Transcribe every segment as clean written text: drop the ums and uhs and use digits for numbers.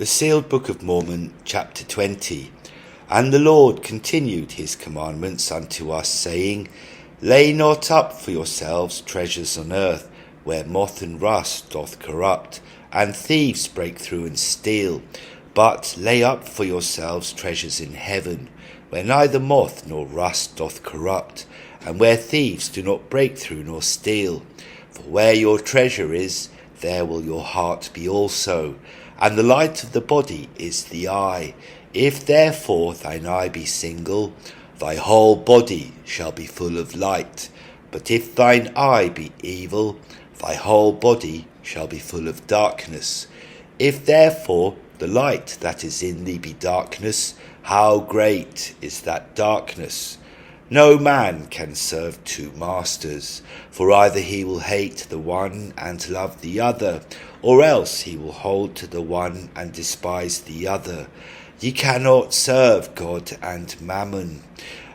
The Sealed Book of Mormon, chapter 20. And the Lord continued his commandments unto us, saying, Lay not up for yourselves treasures on earth, where moth and rust doth corrupt, and thieves break through and steal. But lay up for yourselves treasures in heaven, where neither moth nor rust doth corrupt, and where thieves do not break through nor steal. For where your treasure is, there will your heart be also. And the light of the body is the eye. If therefore thine eye be single, thy whole body shall be full of light. But if thine eye be evil, thy whole body shall be full of darkness. If therefore the light that is in thee be darkness, how great is that darkness! No man can serve two masters, for either he will hate the one and love the other, or else he will hold to the one and despise the other. Ye cannot serve God and Mammon.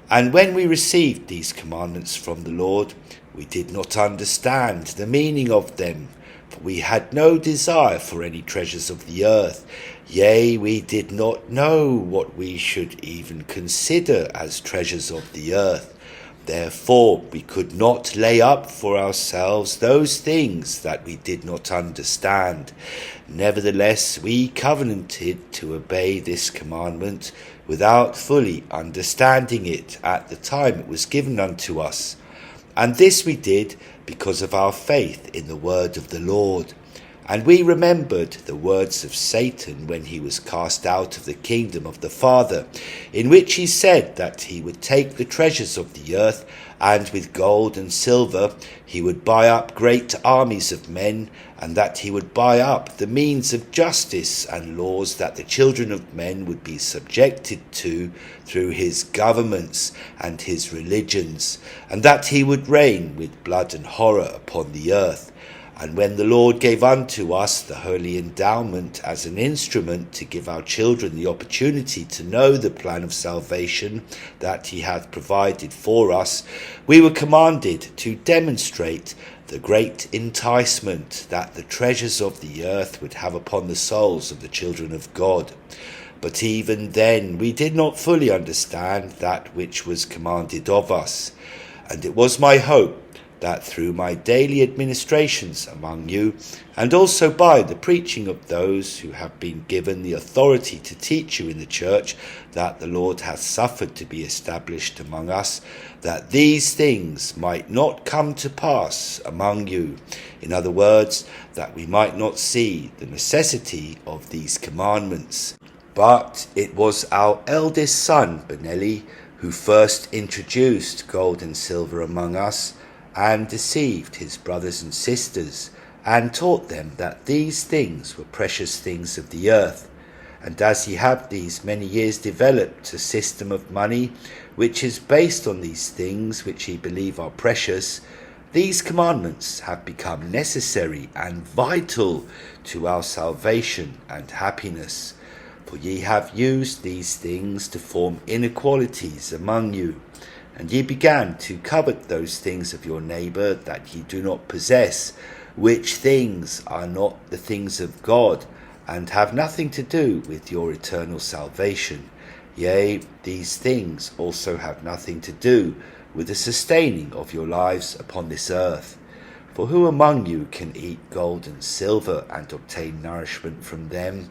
And when we received these commandments from the Lord, we did not understand the meaning of them, for we had no desire for any treasures of the earth. Yea, we did not know what we should even consider as treasures of the earth. Therefore we could not lay up for ourselves those things that we did not understand. Nevertheless we covenanted to obey this commandment without fully understanding it at the time it was given unto us. And this we did because of our faith in the word of the Lord. And we remembered the words of Satan when he was cast out of the kingdom of the Father, in which he said that he would take the treasures of the earth, and with gold and silver he would buy up great armies of men, and that he would buy up the means of justice and laws that the children of men would be subjected to through his governments and his religions, and that he would reign with blood and horror upon the earth. And when the Lord gave unto us the holy endowment as an instrument to give our children the opportunity to know the plan of salvation that he hath provided for us, we were commanded to demonstrate the great enticement that the treasures of the earth would have upon the souls of the children of God. But even then we did not fully understand that which was commanded of us. And it was my hope that through my daily administrations among you, and also by the preaching of those who have been given the authority to teach you in the church that the Lord hath suffered to be established among us, that these things might not come to pass among you. In other words, that we might not see the necessity of these commandments. But it was our eldest son, Benelli, who first introduced gold and silver among us, and deceived his brothers and sisters, and taught them that these things were precious things of the earth. And as he had these many years developed a system of money, which is based on these things which he believe are precious, these commandments have become necessary and vital to our salvation and happiness. For ye have used these things to form inequalities among you, and ye began to covet those things of your neighbour that ye do not possess, which things are not the things of God, and have nothing to do with your eternal salvation. Yea, these things also have nothing to do with the sustaining of your lives upon this earth. For who among you can eat gold and silver and obtain nourishment from them?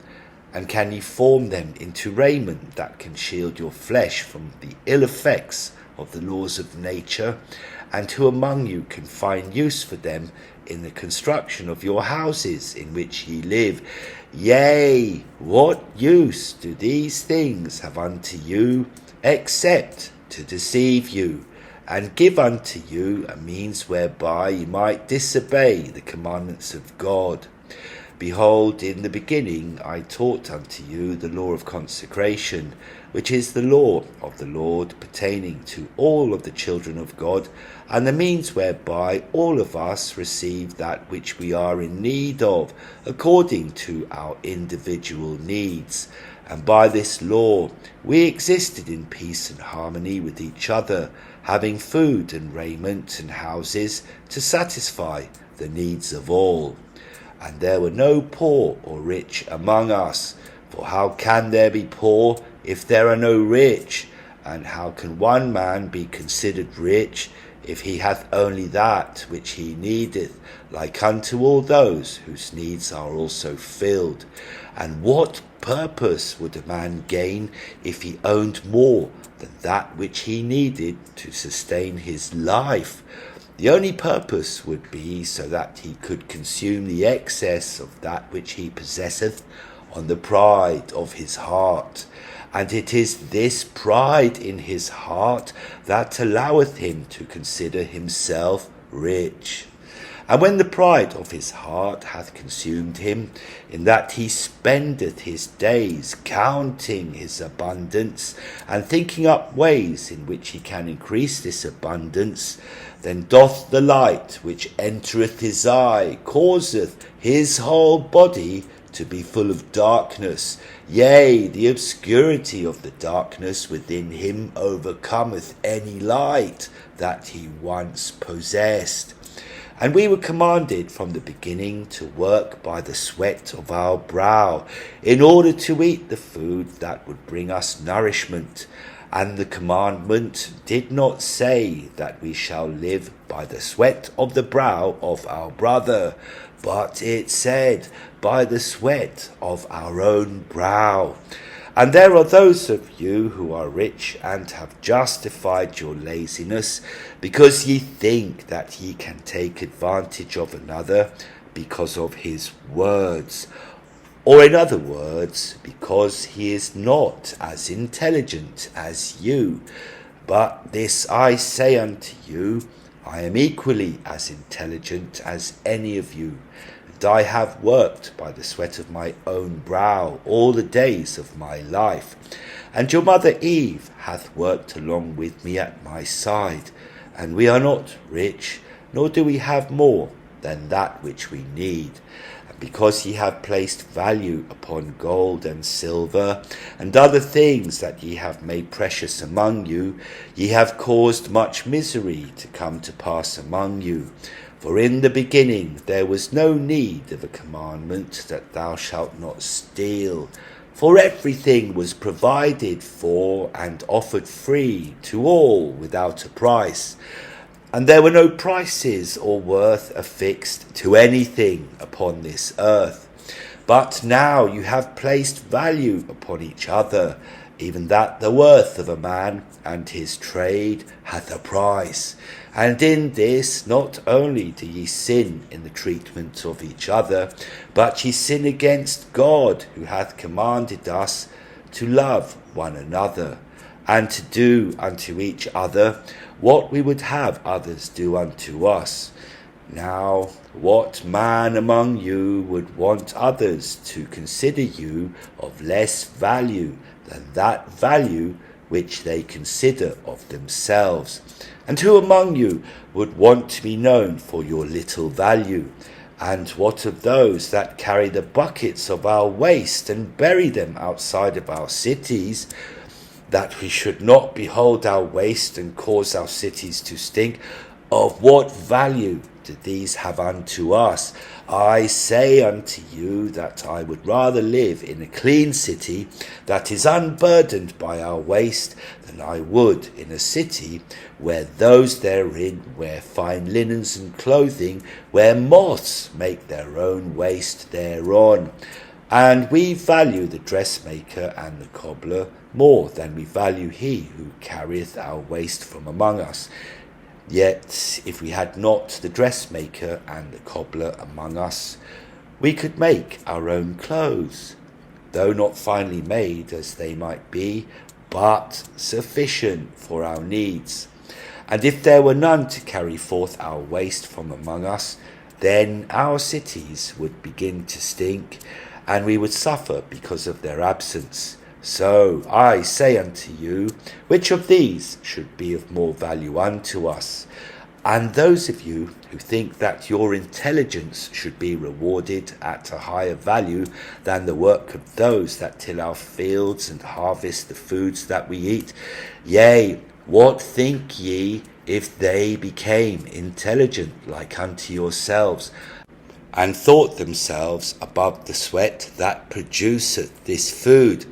And can ye form them into raiment that can shield your flesh from the ill effects of the laws of nature? And who among you can find use for them in the construction of your houses in which ye live? Yea, what use do these things have unto you, except to deceive you, and give unto you a means whereby ye might disobey the commandments of God? Behold, in the beginning I taught unto you the law of consecration, which is the law of the Lord pertaining to all of the children of God, and the means whereby all of us receive that which we are in need of, according to our individual needs. And by this law we existed in peace and harmony with each other, having food and raiment and houses to satisfy the needs of all. And there were no poor or rich among us, For how can there be poor if there are no rich? And how can one man be considered rich if he hath only that which he needeth, like unto all those whose needs are also filled? And what purpose would a man gain if he owned more than that which he needed to sustain his life? The only purpose would be so that he could consume the excess of that which he possesseth on the pride of his heart. And it is this pride in his heart that alloweth him to consider himself rich. And when the pride of his heart hath consumed him, in that he spendeth his days counting his abundance, and thinking up ways in which he can increase this abundance, then doth the light which entereth his eye causeth his whole body to be full of darkness. Yea, the obscurity of the darkness within him overcometh any light that he once possessed. And we were commanded from the beginning to work by the sweat of our brow, in order to eat the food that would bring us nourishment. And the commandment did not say that we shall live by the sweat of the brow of our brother, but it said, by the sweat of our own brow. And there are those of you who are rich and have justified your laziness, because ye think that ye can take advantage of another because of his words. Or in other words, because he is not as intelligent as you. But this I say unto you, I am equally as intelligent as any of you, and I have worked by the sweat of my own brow all the days of my life. And your mother Eve hath worked along with me at my side, and we are not rich, nor do we have more than that which we need. Because ye have placed value upon gold and silver, and other things that ye have made precious among you, ye have caused much misery to come to pass among you. For in the beginning there was no need of a commandment that thou shalt not steal. For everything was provided for and offered free to all without a price. And there were no prices or worth affixed to anything upon this earth. But now you have placed value upon each other, even that the worth of a man and his trade hath a price. And in this not only do ye sin in the treatment of each other, but ye sin against God, who hath commanded us to love one another, and to do unto each other what we would have others do unto us. Now, what man among you would want others to consider you of less value than that value which they consider of themselves? And who among you would want to be known for your little value? And what of those that carry the buckets of our waste and bury them outside of our cities, that we should not behold our waste and cause our cities to stink? Of what value do these have unto us? I say unto you that I would rather live in a clean city that is unburdened by our waste than I would in a city where those therein wear fine linens and clothing, where moths make their own waste thereon. And we value the dressmaker and the cobbler more than we value he who carrieth our waste from among us. Yet if we had not the dressmaker and the cobbler among us, we could make our own clothes, though not finely made as they might be, but sufficient for our needs. And if there were none to carry forth our waste from among us, then our cities would begin to stink, and we would suffer because of their absence. So I say unto you, which of these should be of more value unto us? And those of you who think that your intelligence should be rewarded at a higher value than the work of those that till our fields and harvest the foods that we eat, yea, what think ye if they became intelligent like unto yourselves? and thought themselves above the sweat that produceth this food.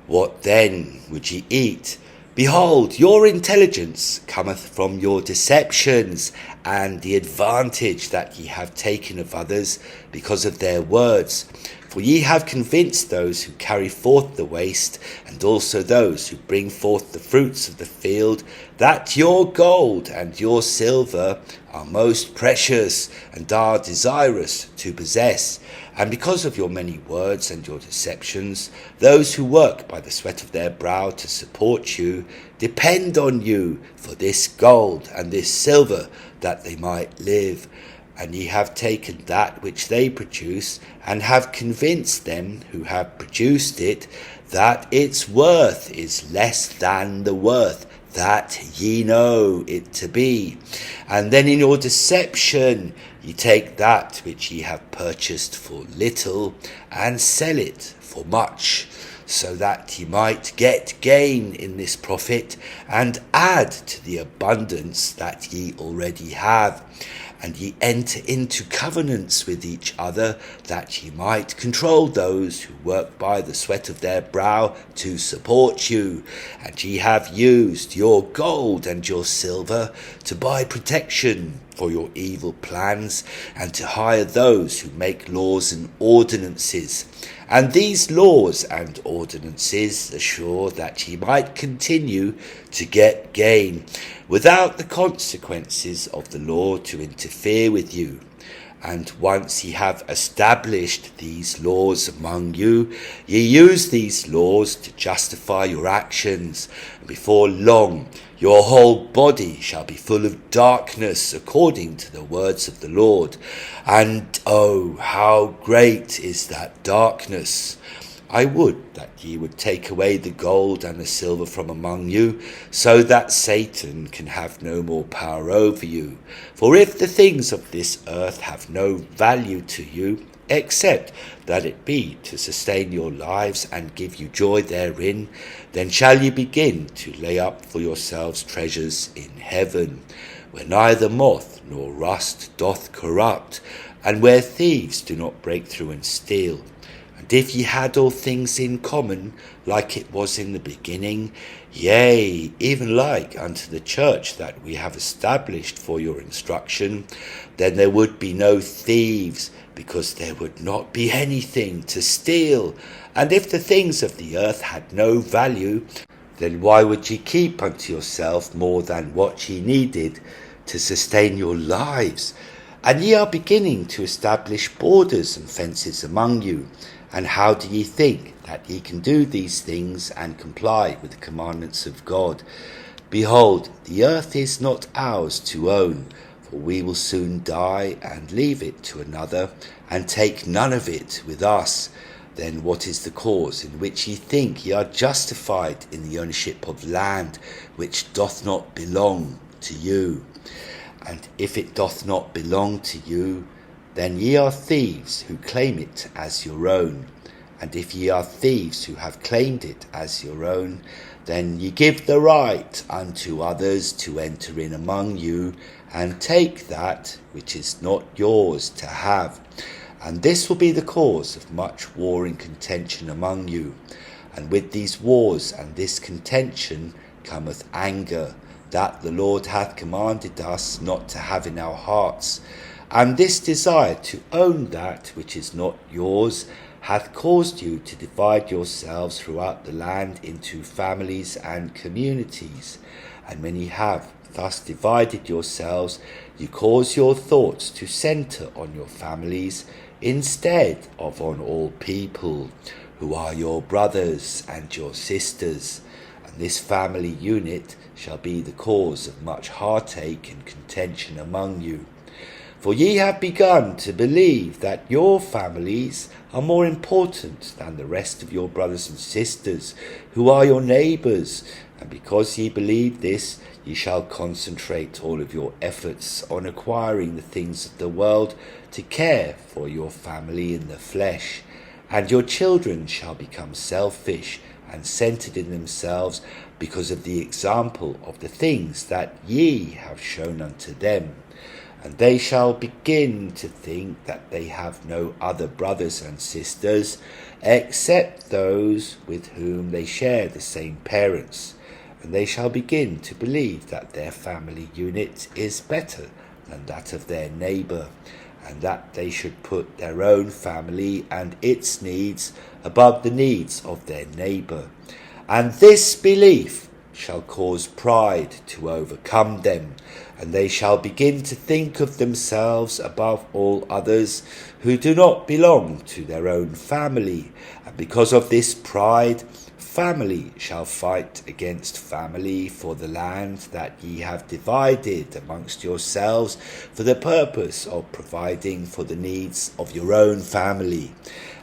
What then would ye eat? Behold, your intelligence cometh from your deceptions, and the advantage that ye have taken of others because of their words. For ye have convinced those who carry forth the waste, and also those who bring forth the fruits of the field, that your gold and your silver are most precious, and are desirous to possess. And because of your many words and your deceptions, those who work by the sweat of their brow to support you depend on you for this gold and this silver, that they might live. And ye have taken that which they produce, and have convinced them who have produced it that its worth is less than the worth that ye know it to be. And then in your deception ye take that which ye have purchased for little, and sell it for much, so that ye might get gain in this profit, and add to the abundance that ye already have. And ye enter into covenants with each other, that ye might control those who work by the sweat of their brow to support you. And ye have used your gold and your silver to buy protection for your evil plans, and to hire those who make laws and ordinances. And these laws and ordinances assure that ye might continue to get gain, without the consequences of the law to interfere with you. And once ye have established these laws among you, ye use these laws to justify your actions, and before long your whole body shall be full of darkness, according to the words of the Lord. And oh, how great is that darkness! I would that ye would take away the gold and the silver from among you, so that Satan can have no more power over you. For if the things of this earth have no value to you, except that it be to sustain your lives and give you joy therein, then shall ye begin to lay up for yourselves treasures in heaven, where neither moth nor rust doth corrupt, and where thieves do not break through and steal. And if ye had all things in common, like it was in the beginning, yea, even like unto the church that we have established for your instruction, then there would be no thieves, because there would not be anything to steal. And if the things of the earth had no value, then why would ye keep unto yourself more than what ye needed to sustain your lives? And ye are beginning to establish borders and fences among you. And how do ye think that ye can do these things and comply with the commandments of God? Behold, the earth is not ours to own, for we will soon die and leave it to another, and take none of it with us. Then what is the cause in which ye think ye are justified in the ownership of land which doth not belong to you? And if it doth not belong to you, then ye are thieves who claim it as your own. And if ye are thieves who have claimed it as your own, then ye give the right unto others to enter in among you, and take that which is not yours to have. And this will be the cause of much war and contention among you. And with these wars and this contention cometh anger, that the Lord hath commanded us not to have in our hearts. And this desire to own that which is not yours hath caused you to divide yourselves throughout the land into families and communities. And when ye have thus divided yourselves, you cause your thoughts to centre on your families instead of on all people, who are your brothers and your sisters. And this family unit shall be the cause of much heartache and contention among you. For ye have begun to believe that your families are more important than the rest of your brothers and sisters, who are your neighbours. And because ye believe this, ye shall concentrate all of your efforts on acquiring the things of the world, to care for your family in the flesh. And your children shall become selfish and centered in themselves, because of the example of the things that ye have shown unto them. and they shall begin to think that they have no other brothers and sisters except those with whom they share the same parents, and they shall begin to believe that their family unit is better than that of their neighbour, and that they should put their own family and its needs above the needs of their neighbour. And this belief shall cause pride to overcome them, and they shall begin to think of themselves above all others who do not belong to their own family. And because of this pride, family shall fight against family for the land that ye have divided amongst yourselves, for the purpose of providing for the needs of your own family.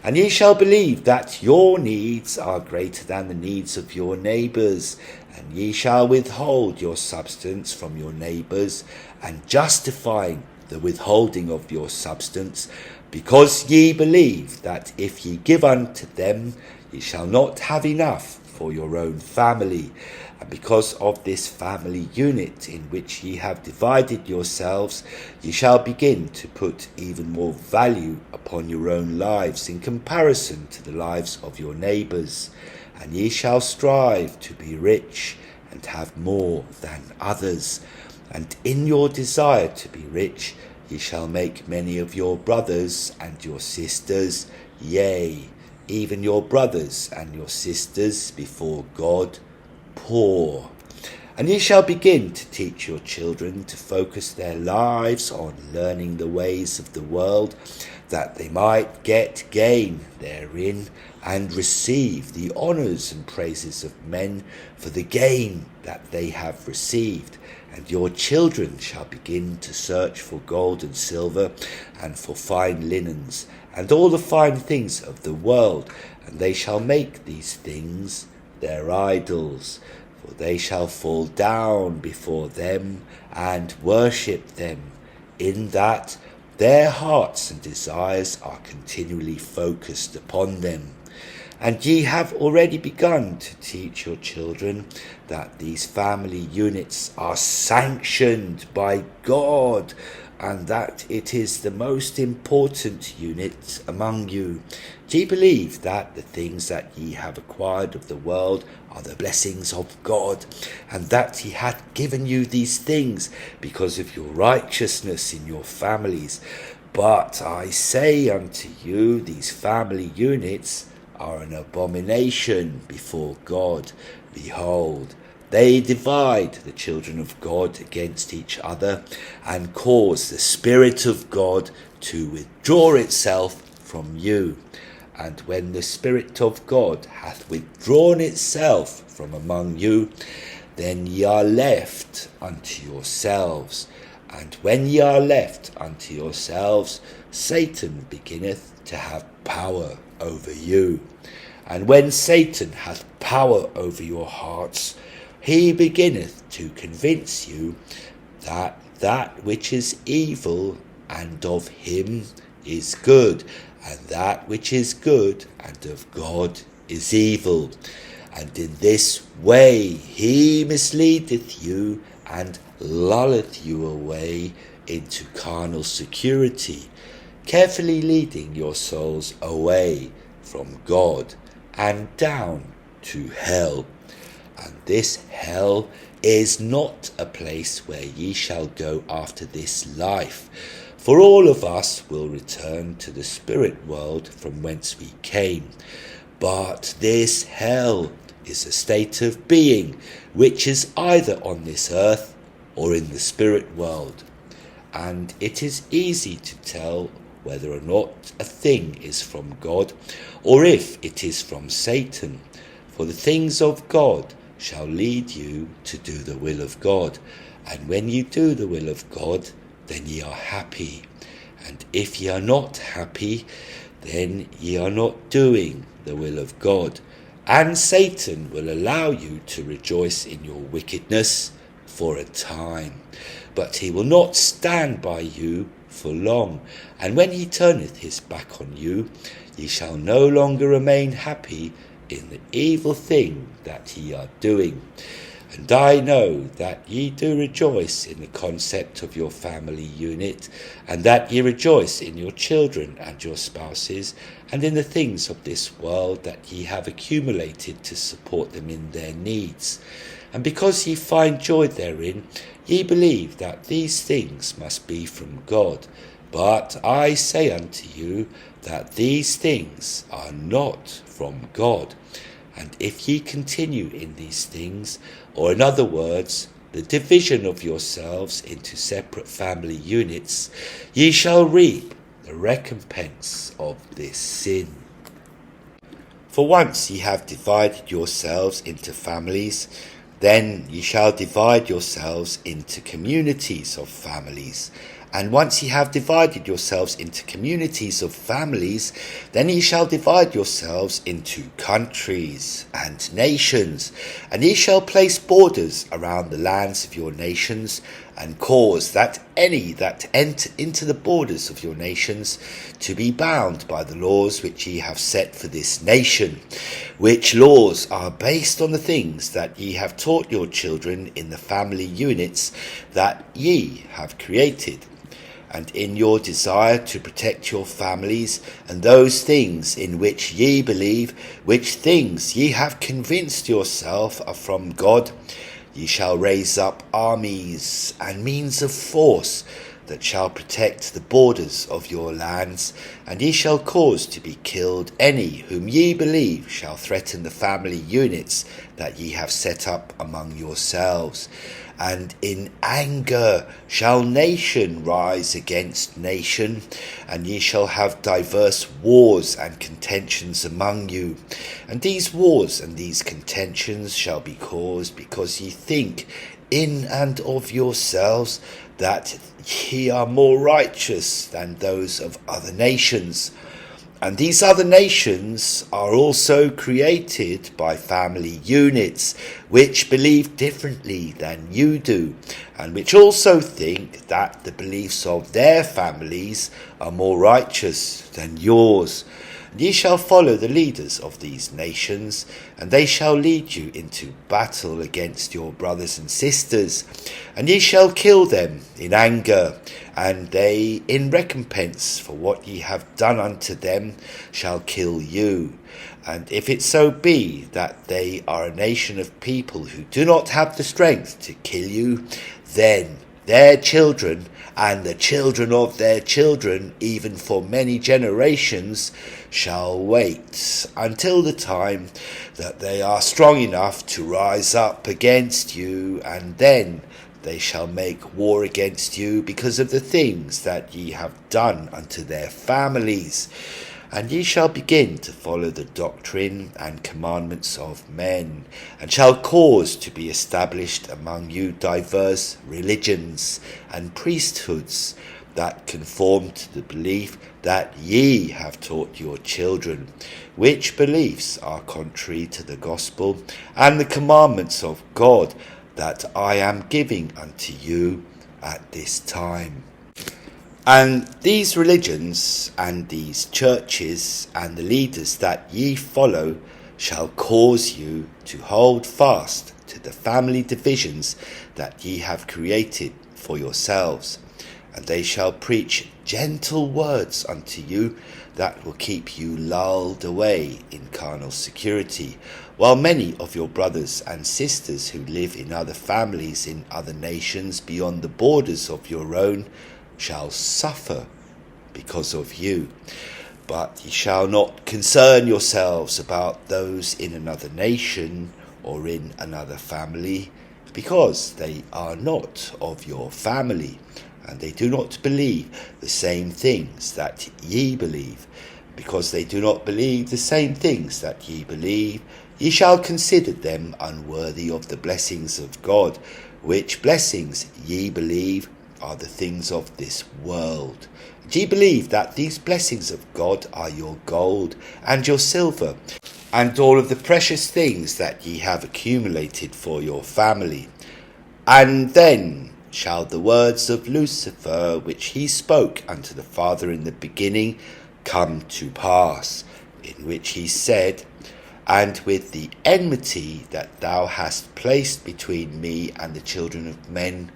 And ye shall believe that your needs are greater than the needs of your neighbours, and ye shall withhold your substance from your neighbours, and justifying the withholding of your substance, because ye believe that if ye give unto them, ye shall not have enough for your own family. And because of this family unit in which ye have divided yourselves, ye shall begin to put even more value upon your own lives in comparison to the lives of your neighbours. And ye shall strive to be rich and have more than others. And in your desire to be rich, ye shall make many of your brothers and your sisters, yea, even your brothers and your sisters before God, poor. And ye shall begin to teach your children to focus their lives on learning the ways of the world, that they might get gain therein, and receive the honours and praises of men for the gain that they have received. And your children shall begin to search for gold and silver, and for fine linens, and all the fine things of the world, and they shall make these things their idols, for they shall fall down before them and worship them, in that their hearts and desires are continually focused upon them. And ye have already begun to teach your children that these family units are sanctioned by God, and that it is the most important unit among you. Ye believe that the things that ye have acquired of the world are the blessings of God, and that he hath given you these things because of your righteousness in your families. But I say unto you, these family units are an abomination before God. Behold, they divide the children of God against each other, and cause the Spirit of God to withdraw itself from you. And when the Spirit of God hath withdrawn itself from among you, then ye are left unto yourselves. And when ye are left unto yourselves, Satan beginneth to have power over you. And when Satan hath power over your hearts, he beginneth to convince you that that which is evil and of him is good, and that which is good and of God is evil. And in this way he misleadeth you, and lulleth you away into carnal security, carefully leading your souls away from God and down to hell. And this hell is not a place where ye shall go after this life, for all of us will return to the spirit world from whence we came. But this hell is a state of being which is either on this earth or in the spirit world, and it is easy to tell whether or not a thing is from God, or if it is from Satan. For the things of God shall lead you to do the will of God, and when you do the will of God, then ye are happy. And if ye are not happy, then ye are not doing the will of God. And Satan will allow you to rejoice in your wickedness for a time, but he will not stand by you for long. And when he turneth his back on you, ye shall no longer remain happy in the evil thing that ye are doing. And I know that ye do rejoice in the concept of your family unit, and that ye rejoice in your children and your spouses, and in the things of this world that ye have accumulated to support them in their needs. And because ye find joy therein, ye believe that these things must be from God. But I say unto you that these things are not from God. And if ye continue in these things, or in other words, the division of yourselves into separate family units, ye shall reap the recompense of this sin. For once ye have divided yourselves into families, then ye shall divide yourselves into communities of families. And once ye have divided yourselves into communities of families, then ye shall divide yourselves into countries and nations. And ye shall place borders around the lands of your nations, and cause that any that enter into the borders of your nations to be bound by the laws which ye have set for this nation, which laws are based on the things that ye have taught your children in the family units that ye have created. And in your desire to protect your families and those things in which ye believe, which things ye have convinced yourself are from God, ye shall raise up armies and means of force that shall protect the borders of your lands, and ye shall cause to be killed any whom ye believe shall threaten the family units that ye have set up among yourselves. And in anger shall nation rise against nation, and ye shall have diverse wars and contentions among you. And these wars and these contentions shall be caused because ye think in and of yourselves that ye are more righteous than those of other nations. And these other nations are also created by family units, which believe differently than you do, and which also think that the beliefs of their families are more righteous than yours. And ye shall follow the leaders of these nations, and they shall lead you into battle against your brothers and sisters, and ye shall kill them in anger, and they in recompense for what ye have done unto them shall kill you. And if it so be that they are a nation of people who do not have the strength to kill you, then their children and the children of their children, even for many generations, shall wait until the time that they are strong enough to rise up against you, and then they shall make war against you because of the things that ye have done unto their families. And ye shall begin to follow the doctrine and commandments of men, and shall cause to be established among you diverse religions and priesthoods that conform to the belief that ye have taught your children, which beliefs are contrary to the gospel and the commandments of God that I am giving unto you at this time. And these religions and these churches and the leaders that ye follow shall cause you to hold fast to the family divisions that ye have created for yourselves. And they shall preach gentle words unto you that will keep you lulled away in carnal security, while many of your brothers and sisters who live in other families in other nations beyond the borders of your own shall suffer because of you. But ye shall not concern yourselves about those in another nation or in another family, because they are not of your family, and they do not believe the same things that ye believe. Because they do not believe the same things that ye believe, ye shall consider them unworthy of the blessings of God, which blessings ye believe are the things of this world. And ye believe that these blessings of God are your gold and your silver, and all of the precious things that ye have accumulated for your family. And then shall the words of Lucifer, which he spoke unto the Father in the beginning, come to pass, in which he said, and with the enmity that thou hast placed between me and the children of men,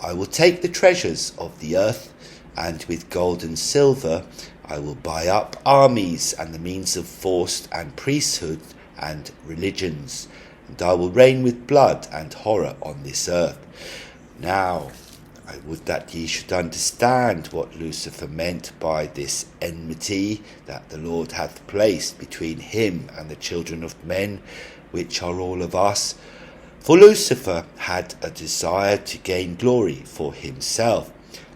I will take the treasures of the earth, and with gold and silver I will buy up armies and the means of force and priesthood and religions, and I will reign with blood and horror on this earth. Now, I would that ye should understand what Lucifer meant by this enmity that the Lord hath placed between him and the children of men, which are all of us. For Lucifer had a desire to gain glory for himself,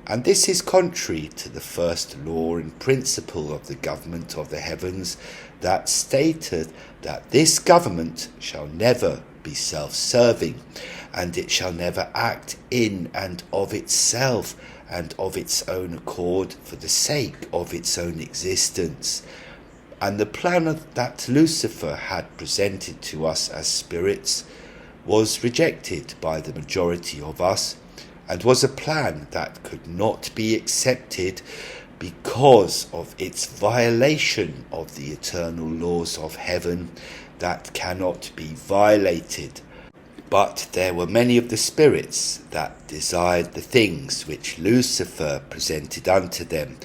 and this is contrary to the first law and principle of the government of the heavens, that stateth that this government shall never be self-serving, and it shall never act in and of itself and of its own accord for the sake of its own existence. And the plan that Lucifer had presented to us as spirits was rejected by the majority of us, and was a plan that could not be accepted because of its violation of the eternal laws of heaven that cannot be violated. But there were many of the spirits that desired the things which Lucifer presented unto them,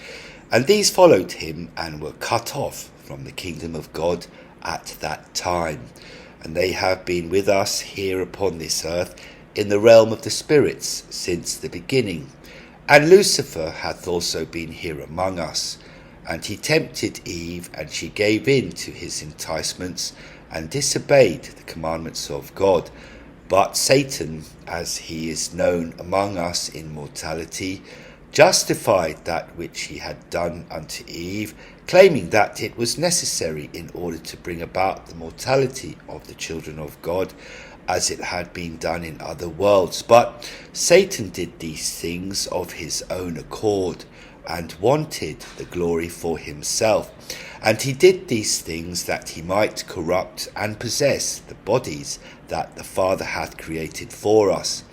and these followed him and were cut off from the kingdom of God at that time. And they have been with us here upon this earth in the realm of the spirits since the beginning. And Lucifer hath also been here among us, and he tempted Eve, and she gave in to his enticements, and disobeyed the commandments of God. But Satan, as he is known among us in mortality, justified that which he had done unto Eve, claiming that it was necessary in order to bring about the mortality of the children of God, as it had been done in other worlds. But Satan did these things of his own accord, and wanted the glory for himself. And he did these things that he might corrupt and possess the bodies that the Father hath created for us.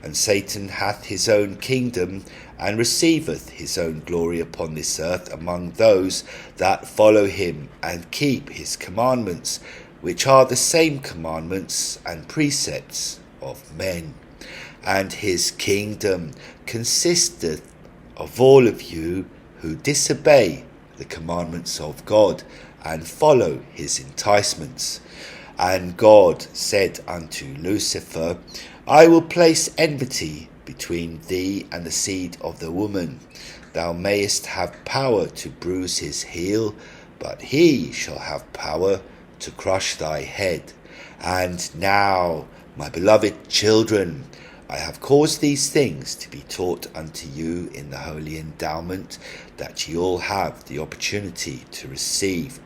And Satan hath his own kingdom, and receiveth his own glory upon this earth among those that follow him and keep his commandments, which are the same commandments and precepts of men. And his kingdom consisteth of all of you who disobey the commandments of God and follow his enticements. And God said unto Lucifer, I will place enmity between thee and the seed of the woman. Thou mayest have power to bruise his heel, but he shall have power to crush thy head. And now, my beloved children, I have caused these things to be taught unto you in the holy endowment, that ye all have the opportunity to receive.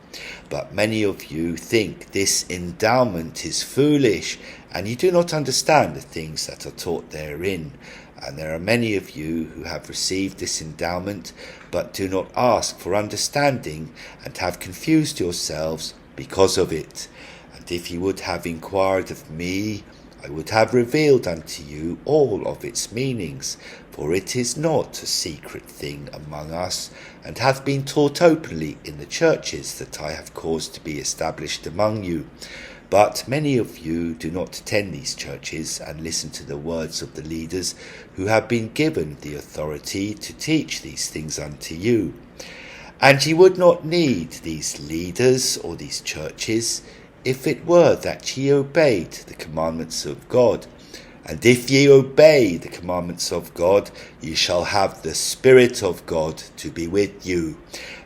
But many of you think this endowment is foolish, and you do not understand the things that are taught therein. And there are many of you who have received this endowment, but do not ask for understanding, and have confused yourselves because of it. And if ye would have inquired of me, I would have revealed unto you all of its meanings, for it is not a secret thing among us, and hath been taught openly in the churches that I have caused to be established among you. But many of you do not attend these churches, and listen to the words of the leaders, who have been given the authority to teach these things unto you. And ye would not need these leaders or these churches, if it were that ye obeyed the commandments of God. And if ye obey the commandments of God, ye shall have the Spirit of God to be with you.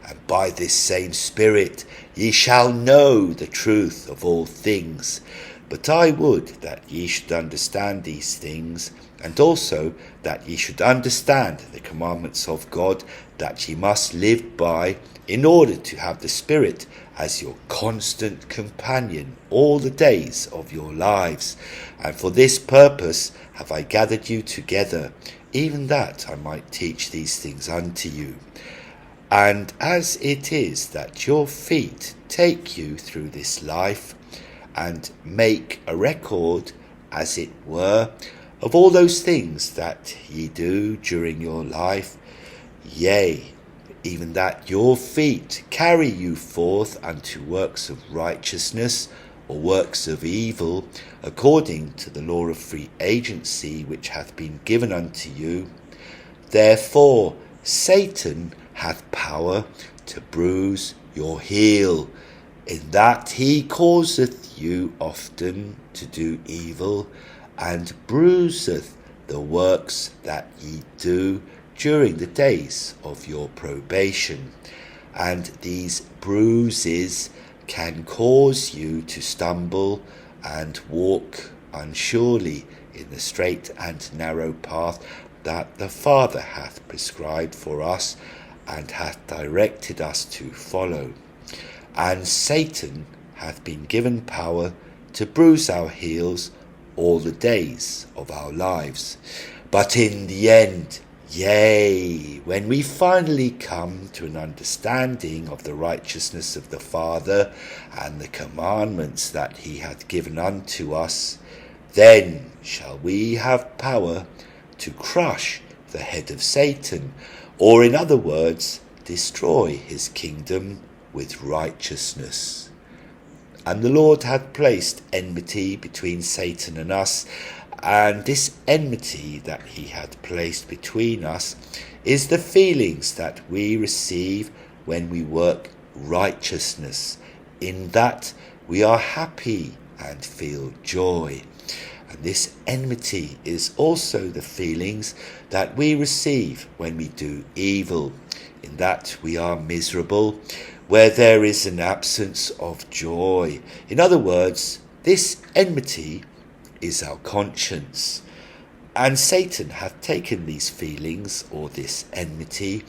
And by this same Spirit ye shall know the truth of all things. But I would that ye should understand these things, and also that ye should understand the commandments of God, that ye must live by, in order to have the Spirit as your constant companion all the days of your lives. And for this purpose have I gathered you together, even that I might teach these things unto you. And as it is that your feet take you through this life, and make a record, as it were, of all those things that ye do during your life, yea, even that your feet carry you forth unto works of righteousness or works of evil, according to the law of free agency which hath been given unto you. Therefore Satan hath power to bruise your heel, in that he causeth you often to do evil, and bruiseth the works that ye do during the days of your probation. And these bruises can cause you to stumble and walk unsurely in the straight and narrow path that the Father hath prescribed for us and hath directed us to follow. And Satan hath been given power to bruise our heels all the days of our lives. But in the end, yea, when we finally come to an understanding of the righteousness of the Father and the commandments that he hath given unto us, then shall we have power to crush the head of Satan, or in other words, destroy his kingdom with righteousness. And the Lord hath placed enmity between Satan and us, and this enmity that he hath placed between us is the feelings that we receive when we work righteousness, in that we are happy and feel joy. And this enmity is also the feelings that we receive when we do evil, in that we are miserable, where there is an absence of joy. In other words, this enmity is our conscience. And Satan hath taken these feelings, or this enmity,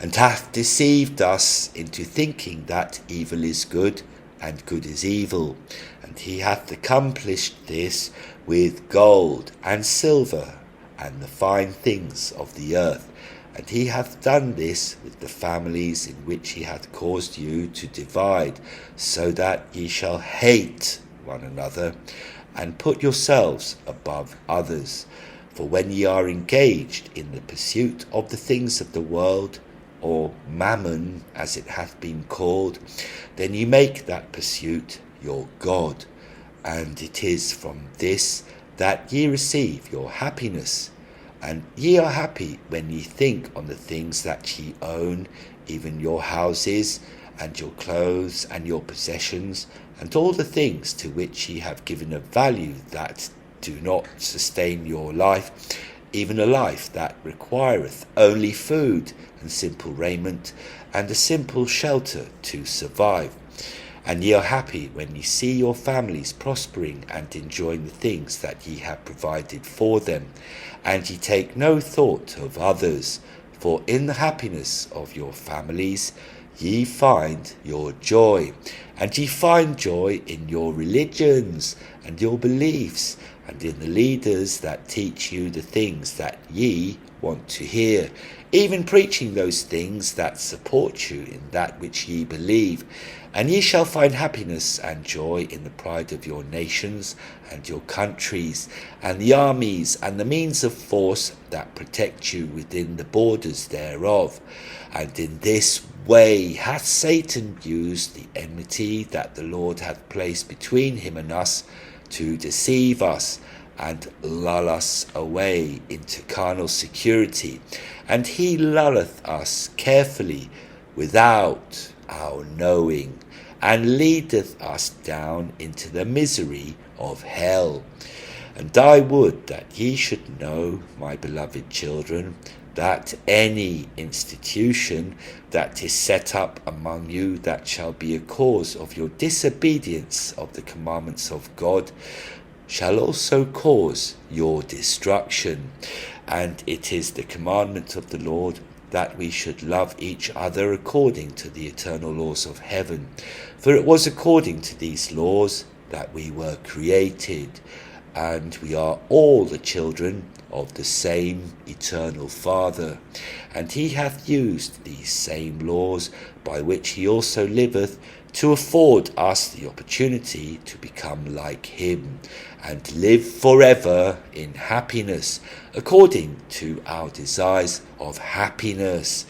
and hath deceived us into thinking that evil is good and good is evil. And he hath accomplished this with gold and silver and the fine things of the earth. And he hath done this with the families in which he hath caused you to divide, so that ye shall hate one another, and put yourselves above others. For when ye are engaged in the pursuit of the things of the world, or mammon as it hath been called, then ye make that pursuit your God, and it is from this that ye receive your happiness. And ye are happy when ye think on the things that ye own, even your houses, and your clothes, and your possessions, and all the things to which ye have given a value that do not sustain your life, even a life that requireth only food and simple raiment, and a simple shelter to survive. And ye are happy when ye see your families prospering and enjoying the things that ye have provided for them, and ye take no thought of others, for in the happiness of your families ye find your joy, and ye find joy in your religions and your beliefs, and in the leaders that teach you the things that ye want to hear, even preaching those things that support you in that which ye believe. And ye shall find happiness and joy in the pride of your nations and your countries, and the armies and the means of force that protect you within the borders thereof. And in this way hath Satan used the enmity that the Lord hath placed between him and us, to deceive us and lull us away into carnal security. And he lulleth us carefully without our knowing, and leadeth us down into the misery of hell. And I would that ye should know, my beloved children, that any institution that is set up among you that shall be a cause of your disobedience of the commandments of God shall also cause your destruction. And it is the commandment of the Lord that we should love each other according to the eternal laws of heaven. For it was according to these laws that we were created, and we are all the children of the same eternal Father. And he hath used these same laws, by which he also liveth, to afford us the opportunity to become like him, and live forever in happiness, according to our desires of happiness.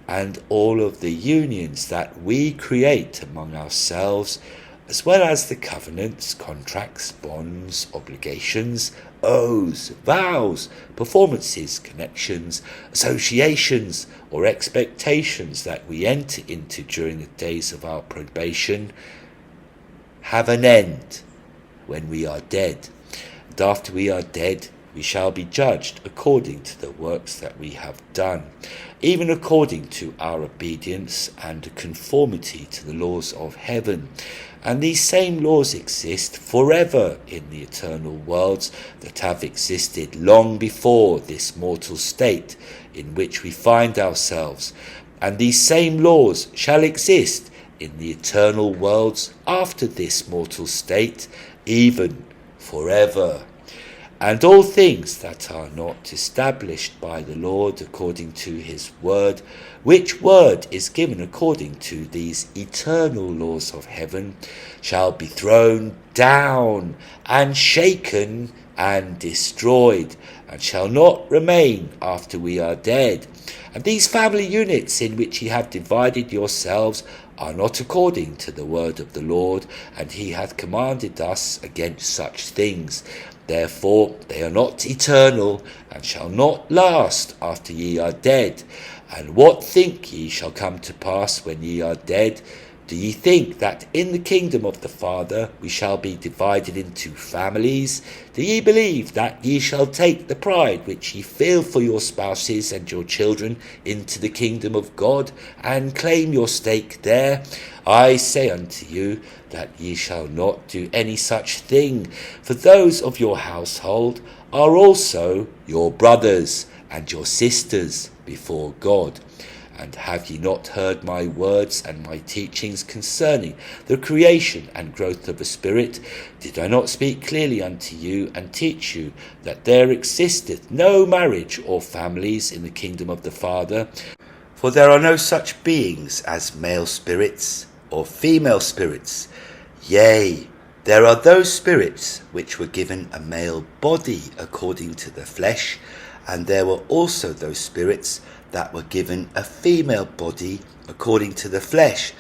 and all of the unions that we create among ourselves, as well as the covenants, contracts, bonds, obligations, oaths, vows, performances, connections, associations, or expectations that we enter into during the days of our probation, have an end when we are dead. And after we are dead, we shall be judged according to the works that we have done, even according to our obedience and conformity to the laws of heaven. And these same laws exist forever in the eternal worlds that have existed long before this mortal state in which we find ourselves. And these same laws shall exist in the eternal worlds after this mortal state, even forever. And all things that are not established by the Lord according to his word, which word is given according to these eternal laws of heaven, shall be thrown down and shaken and destroyed, and shall not remain after we are dead. And these family units in which ye have divided yourselves are not according to the word of the Lord, and he hath commanded us against such things. Therefore they are not eternal, and shall not last after ye are dead. And what think ye shall come to pass when ye are dead? Do ye think that in the kingdom of the Father we shall be divided into families? Do ye believe that ye shall take the pride which ye feel for your spouses and your children into the kingdom of God, and claim your stake there? I say unto you that ye shall not do any such thing, for those of your household are also your brothers and your sisters before God. And have ye not heard my words and my teachings concerning the creation and growth of the Spirit? Did I not speak clearly unto you and teach you that there existeth no marriage or families in the kingdom of the Father? For there are no such beings as male spirits or female spirits. Yea, there are those spirits which were given a male body according to the flesh, and there were also those spirits that were given a female body according to the flesh.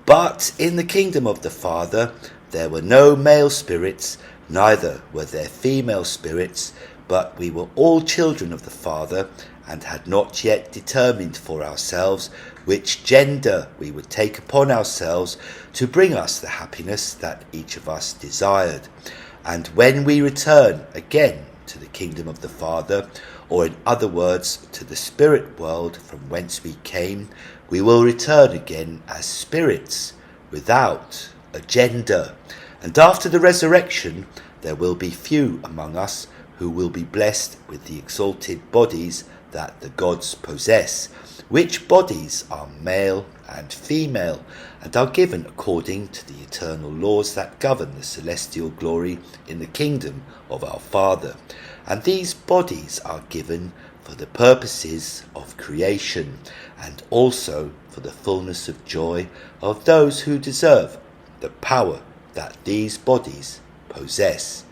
But in the kingdom of the Father there were no male spirits, neither were there female spirits, but we were all children of the Father, and had not yet determined for ourselves which gender we would take upon ourselves to bring us the happiness that each of us desired. And when we return again to the kingdom of the Father, or in other words, to the spirit world from whence we came, we will return again as spirits, without a gender. And after the resurrection, there will be few among us who will be blessed with the exalted bodies that the gods possess, which bodies are male and female, and are given according to the eternal laws that govern the celestial glory in the kingdom of our Father. And these bodies are given for the purposes of creation, and also for the fullness of joy of those who deserve the power that these bodies possess.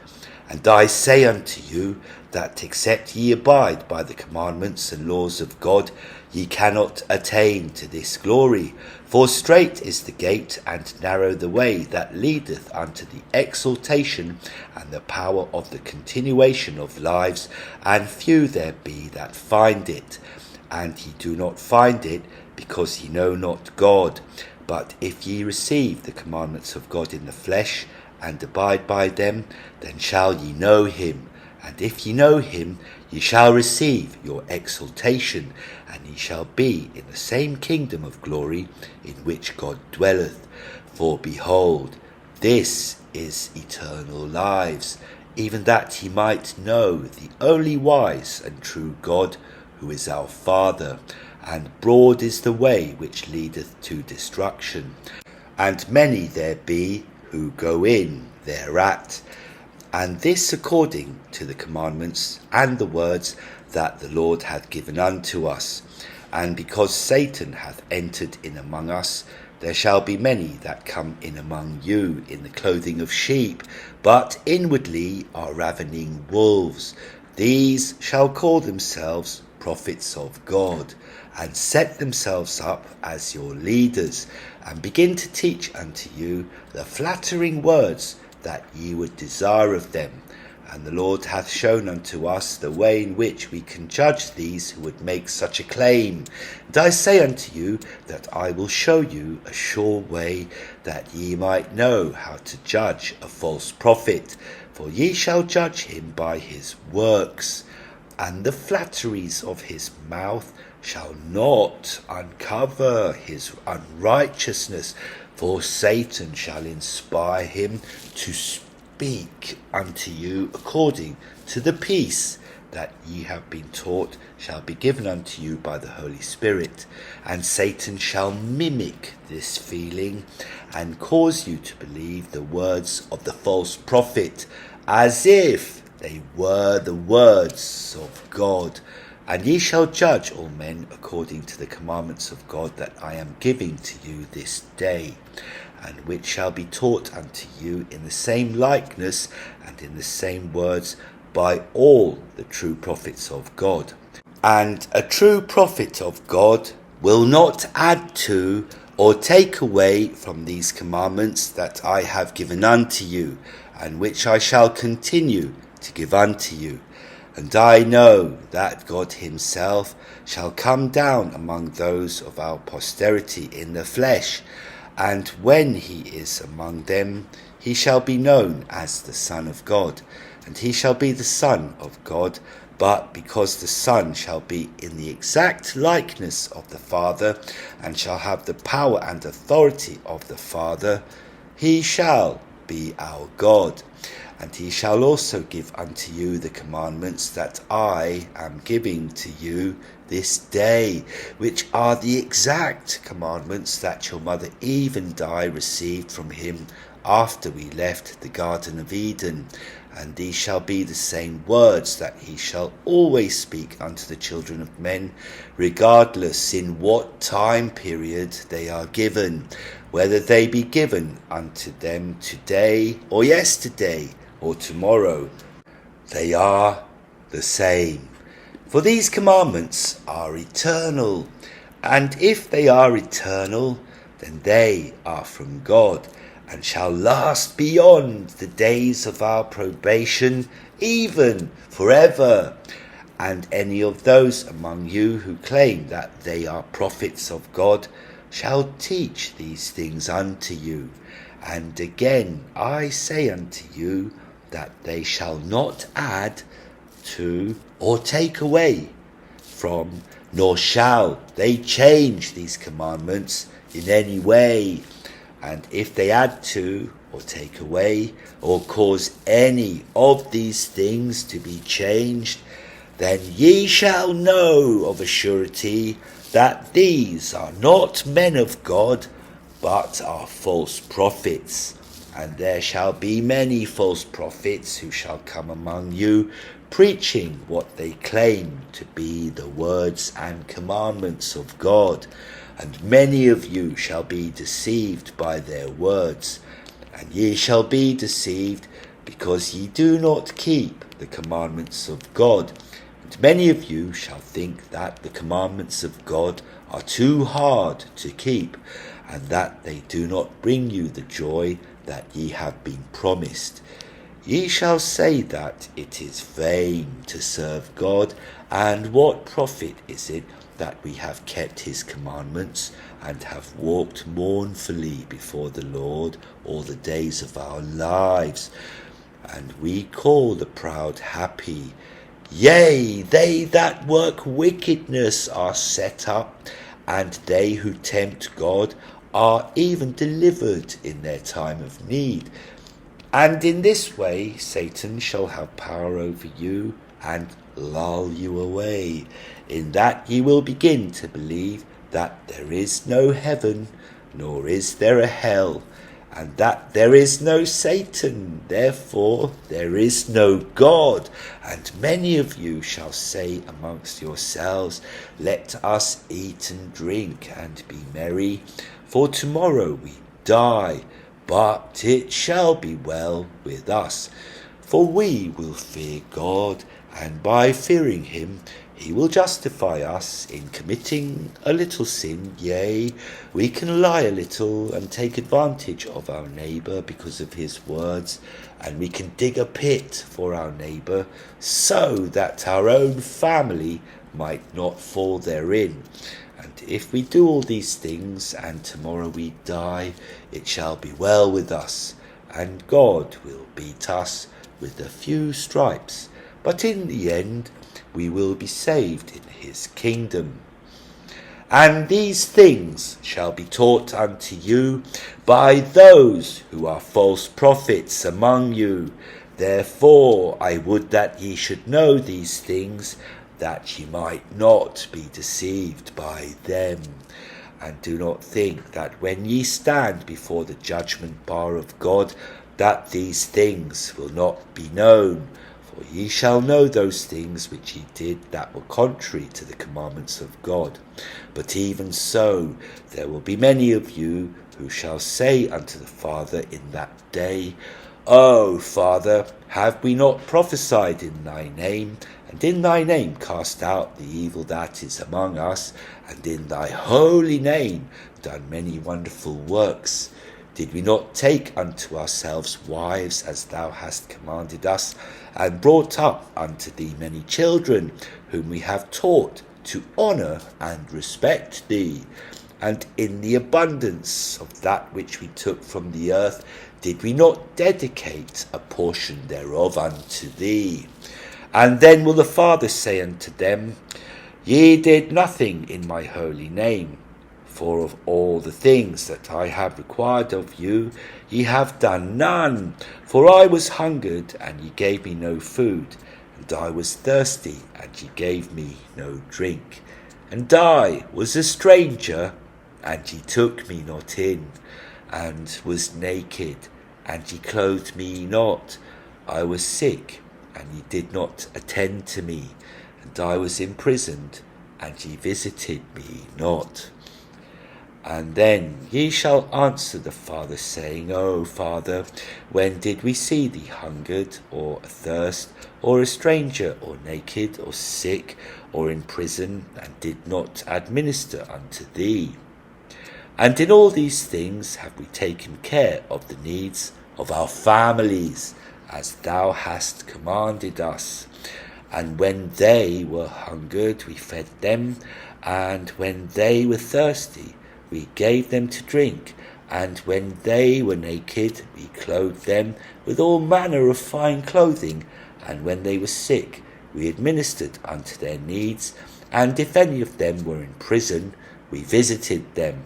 And I say unto you that except ye abide by the commandments and laws of God, ye cannot attain to this glory. For strait is the gate, and narrow the way that leadeth unto the exaltation and the power of the continuation of lives, and few there be that find it. And ye do not find it, because ye know not God. But if ye receive the commandments of God in the flesh, and abide by them, then shall ye know him. And if ye know him, ye shall receive your exaltation, and ye shall be in the same kingdom of glory in which God dwelleth. For behold, this is eternal lives, even that ye might know the only wise and true God, who is our Father. And broad is the way which leadeth to destruction, and many there be who go in thereat. And this according to the commandments and the words that the Lord hath given unto us. And because Satan hath entered in among us, there shall be many that come in among you in the clothing of sheep, but inwardly are ravening wolves. These shall call themselves prophets of God, and set themselves up as your leaders, and begin to teach unto you the flattering words that ye would desire of them. And the Lord hath shown unto us the way in which we can judge these who would make such a claim. And I say unto you that I will show you a sure way, that ye might know how to judge a false prophet. For ye shall judge him by his works, and the flatteries of his mouth shall not uncover his unrighteousness. For Satan shall inspire him to speak unto you according to the peace that ye have been taught shall be given unto you by the Holy Spirit. And Satan shall mimic this feeling, and cause you to believe the words of the false prophet, as if they were the words of God. And ye shall judge all men according to the commandments of God that I am giving to you this day, and which shall be taught unto you in the same likeness and in the same words by all the true prophets of God. And a true prophet of God will not add to or take away from these commandments that I have given unto you, and which I shall continue to give unto you. And I know that God himself shall come down among those of our posterity in the flesh, and when he is among them, he shall be known as the Son of God. And he shall be the Son of God, but because the Son shall be in the exact likeness of the Father, and shall have the power and authority of the Father, he shall be our God. And he shall also give unto you the commandments that I am giving to you this day, which are the exact commandments that your mother Eve and I received from him after we left the Garden of Eden. And these shall be the same words that he shall always speak unto the children of men, regardless in what time period they are given, whether they be given unto them today or yesterday or tomorrow. They are the same. For these commandments are eternal, and if they are eternal, then they are from God, and shall last beyond the days of our probation, even forever. And any of those among you who claim that they are prophets of God shall teach these things unto you. And again I say unto you, that they shall not add to or take away from, nor shall they change these commandments in any way. And if they add to or take away or cause any of these things to be changed, then ye shall know of a surety that these are not men of God, but are false prophets. And there shall be many false prophets who shall come among you, preaching what they claim to be the words and commandments of God. And many of you shall be deceived by their words. And ye shall be deceived, because ye do not keep the commandments of God. And many of you shall think that the commandments of God are too hard to keep, and that they do not bring you the joy that ye have been promised. Ye shall say that it is vain to serve God, and what profit is it that we have kept his commandments, and have walked mournfully before the Lord all the days of our lives? And we call the proud happy. Yea, they that work wickedness are set up, and they who tempt God are even delivered in their time of need. And in this way Satan shall have power over you, and lull you away, in that ye will begin to believe that there is no heaven, nor is there a hell, and that there is no Satan, therefore there is no God. And many of you shall say amongst yourselves, let us eat and drink and be merry, for tomorrow we die, but it shall be well with us. For we will fear God, and by fearing him he will justify us in committing a little sin. Yea, we can lie a little and take advantage of our neighbour because of his words, and we can dig a pit for our neighbour so that our own family might not fall therein. And if we do all these things, and tomorrow we die, it shall be well with us, and God will beat us with a few stripes. But in the end, we will be saved in his kingdom. And these things shall be taught unto you by those who are false prophets among you. Therefore I would that ye should know these things, that ye might not be deceived by them. And do not think that when ye stand before the judgment bar of God, that these things will not be known. For ye shall know those things which ye did that were contrary to the commandments of God. But even so, there will be many of you who shall say unto the Father in that day, O Father, have we not prophesied in thy name, and in thy name cast out the evil that is among us, and in thy holy name done many wonderful works? Did we not take unto ourselves wives as thou hast commanded us, and brought up unto thee many children, whom we have taught to honour and respect thee? And in the abundance of that which we took from the earth, did we not dedicate a portion thereof unto thee? And then will the Father say unto them, Ye did nothing in my holy name. For of all the things that I have required of you, ye have done none. For I was hungered, and ye gave me no food, and I was thirsty, and ye gave me no drink. And I was a stranger, and ye took me not in, and was naked, and ye clothed me not. I was sick, and ye did not attend to me, and I was imprisoned, and ye visited me not. And then ye shall answer the Father, saying, O Father, when did we see thee hungered, or athirst, or a stranger, or naked, or sick, or in prison, and did not administer unto thee? And in all these things have we taken care of the needs of our families, as thou hast commanded us. And when they were hungered, we fed them, and when they were thirsty, we gave them to drink, and when they were naked, we clothed them with all manner of fine clothing, and when they were sick, we administered unto their needs, and if any of them were in prison, we visited them.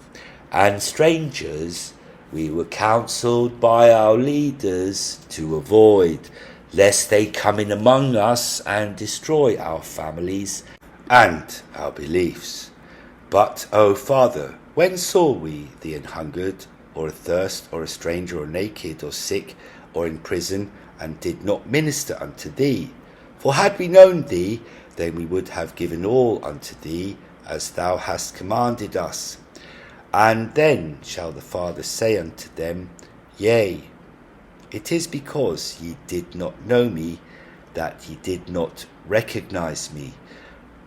And strangers we were counselled by our leaders to avoid, lest they come in among us and destroy our families and our beliefs. But, O Father, when saw we thee an hungered, or athirst, or a stranger, or naked, or sick, or in prison, and did not minister unto thee? For had we known thee, then we would have given all unto thee, as thou hast commanded us. And then shall the Father say unto them, Yea, it is because ye did not know me, that ye did not recognize me.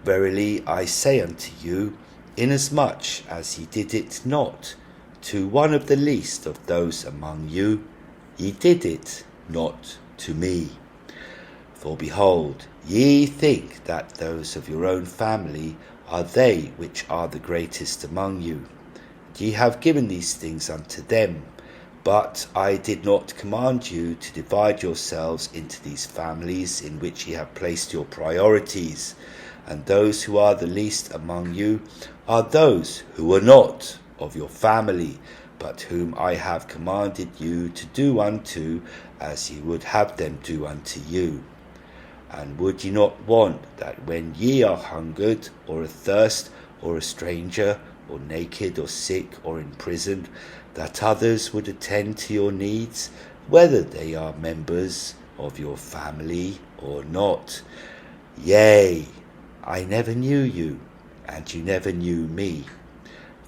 Verily I say unto you, inasmuch as ye did it not to one of the least of those among you, ye did it not to me. For behold, ye think that those of your own family are they which are the greatest among you. Ye have given these things unto them. But I did not command you to divide yourselves into these families in which ye have placed your priorities. And those who are the least among you are those who are not of your family, but whom I have commanded you to do unto as ye would have them do unto you. And would ye not want that when ye are hungered, or athirst, or a stranger, or naked, or sick, or in prison, that others would attend to your needs, whether they are members of your family or not? Yea, I never knew you, and you never knew me.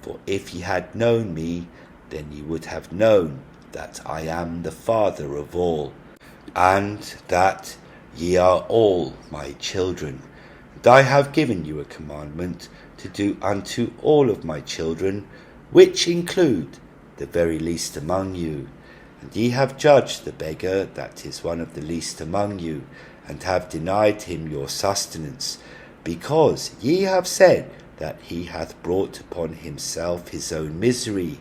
For if ye had known me, then ye would have known that I am the Father of all, and that ye are all my children. And I have given you a commandment to do unto all of my children, which include the very least among you. And ye have judged the beggar that is one of the least among you, and have denied him your sustenance, because ye have said that he hath brought upon himself his own misery.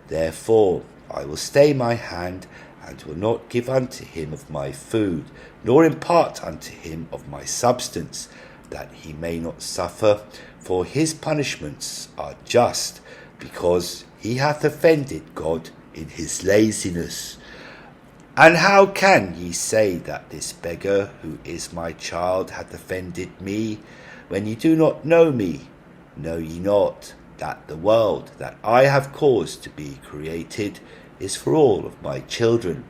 Therefore I will stay my hand, and will not give unto him of my food, nor impart unto him of my substance, that he may not suffer, for his punishments are just, because he hath offended God in his laziness. And how can ye say that this beggar, who is my child, hath offended me, when ye do not know me? Know ye not that the world that I have caused to be created is for all of my children?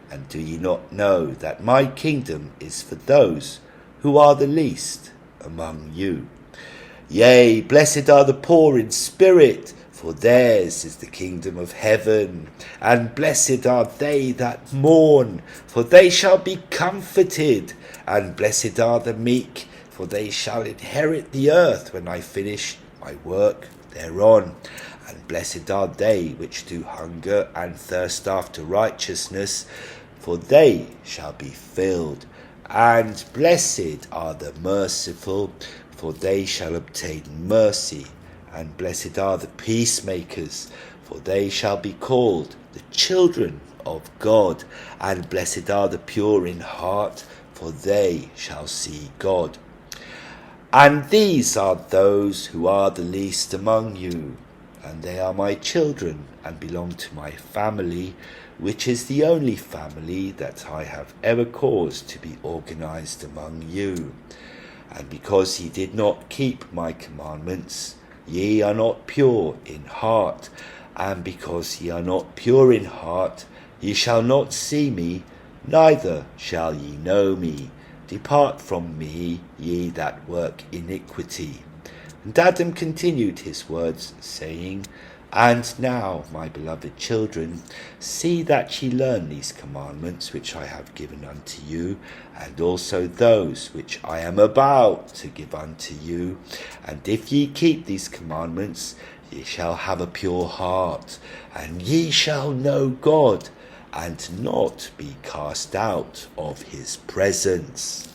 And do ye not know that my kingdom is for those who are the least among you? Yea, blessed are the poor in spirit, for theirs is the kingdom of heaven. And blessed are they that mourn, for they shall be comforted. And blessed are the meek, for they shall inherit the earth when I finish my work thereon. And blessed are they which do hunger and thirst after righteousness, for they shall be filled. And blessed are the merciful, for they shall obtain mercy. And blessed are the peacemakers, for they shall be called the children of God. And blessed are the pure in heart, for they shall see God. And these are those who are the least among you, and they are my children, and belong to my family, which is the only family that I have ever caused to be organized among you. And because ye did not keep my commandments, ye are not pure in heart. And because ye are not pure in heart, ye shall not see me, neither shall ye know me. Depart from me, ye that work iniquity. And Adam continued his words, saying, And now, my beloved children, see that ye learn these commandments which I have given unto you, and also those which I am about to give unto you. And if ye keep these commandments, ye shall have a pure heart, and ye shall know God, and not be cast out of his presence.